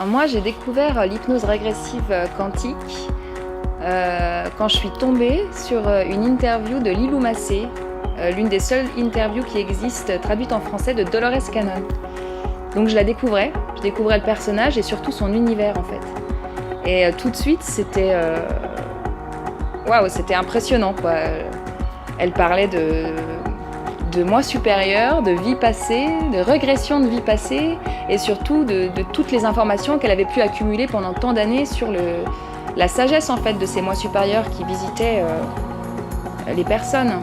Moi, j'ai découvert l'hypnose régressive quantique quand je suis tombée sur une interview de Lilou Massé, l'une des seules interviews qui existent traduites en français de Dolores Cannon. Donc je découvrais le personnage et surtout son univers en fait. Et tout de suite, c'était c'était impressionnant quoi. Elle parlait de moi supérieur, de vie passée, de régression de vie passée et surtout de toutes les informations qu'elle avait pu accumuler pendant tant d'années sur la sagesse en fait de ces moi supérieurs qui visitaient les personnes.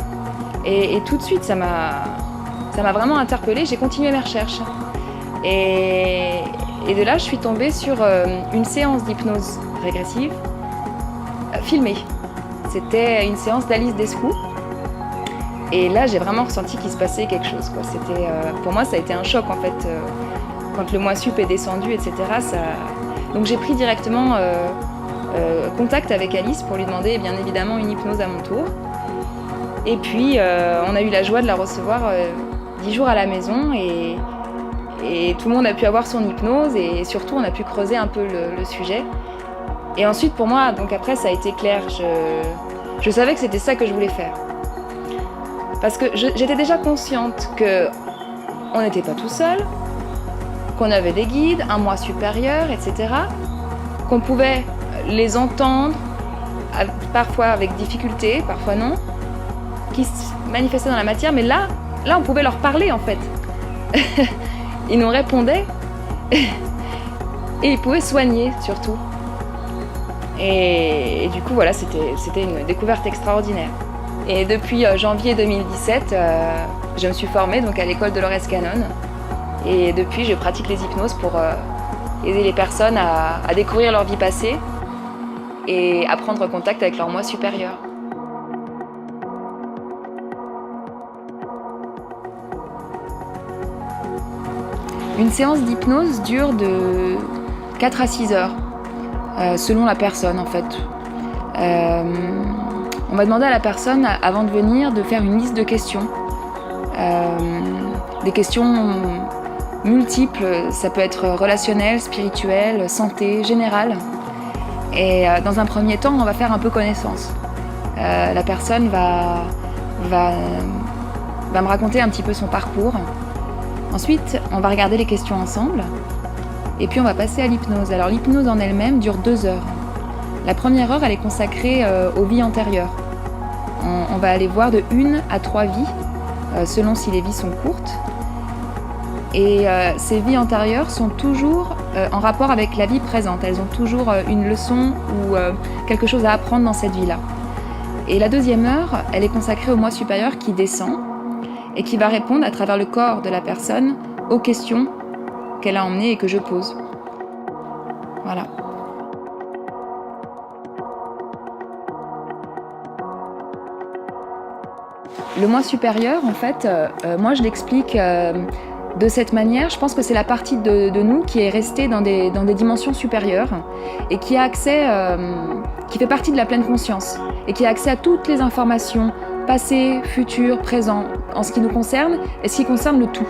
Et tout de suite, ça m'a vraiment interpellée, j'ai continué mes recherches. Et de là, je suis tombée sur une séance d'hypnose régressive filmée. C'était une séance d'Alice Descou. Et là, j'ai vraiment ressenti qu'il se passait quelque chose, quoi. Pour moi, ça a été un choc, en fait, quand le moi sup est descendu, etc. Donc j'ai pris directement contact avec Alice pour lui demander, bien évidemment, une hypnose à mon tour. Et puis, on a eu la joie de la recevoir 10 jours à la maison et tout le monde a pu avoir son hypnose et surtout, on a pu creuser un peu le sujet. Et ensuite, pour moi, donc après, ça a été clair. Je savais que c'était ça que je voulais faire. Parce que j'étais déjà consciente qu'on n'était pas tout seul, qu'on avait des guides, un moi supérieur, etc. Qu'on pouvait les entendre, parfois avec difficulté, parfois non, qui se manifestaient dans la matière, mais là on pouvait leur parler en fait. Ils nous répondaient et ils pouvaient soigner surtout. Et du coup, voilà, c'était une découverte extraordinaire. Et depuis janvier 2017, je me suis formée donc, à l'école Dolores Cannon. Et depuis, je pratique les hypnoses pour aider les personnes à découvrir leur vie passée et à prendre contact avec leur moi supérieur. Une séance d'hypnose dure de 4 à 6 heures, selon la personne en fait. On va demander à la personne, avant de venir, de faire une liste de questions. Des questions multiples, ça peut être relationnel, spirituel, santé, général. Et dans un premier temps, on va faire un peu connaissance. La personne va me raconter un petit peu son parcours. Ensuite, on va regarder les questions ensemble. Et puis on va passer à l'hypnose. Alors l'hypnose en elle-même dure 2 heures. La première heure, elle est consacrée aux vies antérieures. On va aller voir de 1 à 3 vies, selon si les vies sont courtes. Et ces vies antérieures sont toujours en rapport avec la vie présente. Elles ont toujours une leçon ou quelque chose à apprendre dans cette vie-là. Et la deuxième heure, elle est consacrée au moi supérieur qui descend et qui va répondre à travers le corps de la personne aux questions qu'elle a emmenées et que je pose. Voilà. Le moi supérieur, en fait, moi je l'explique de cette manière. Je pense que c'est la partie de nous qui est restée dans des dimensions supérieures et qui a accès, qui fait partie de la pleine conscience et qui a accès à toutes les informations passées, futures, présentes, en ce qui nous concerne et ce qui concerne le tout.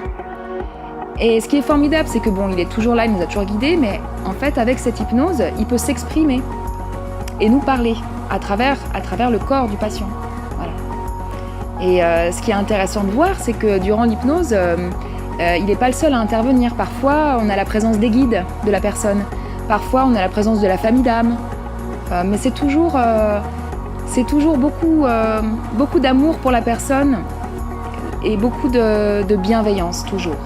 Et ce qui est formidable, c'est que il est toujours là, il nous a toujours guidés, mais en fait, avec cette hypnose, il peut s'exprimer et nous parler à travers le corps du patient. Voilà. Et ce qui est intéressant de voir, c'est que durant l'hypnose, il n'est pas le seul à intervenir. Parfois, on a la présence des guides de la personne. Parfois, on a la présence de la famille d'âme. Mais c'est toujours beaucoup d'amour pour la personne et beaucoup de bienveillance, toujours.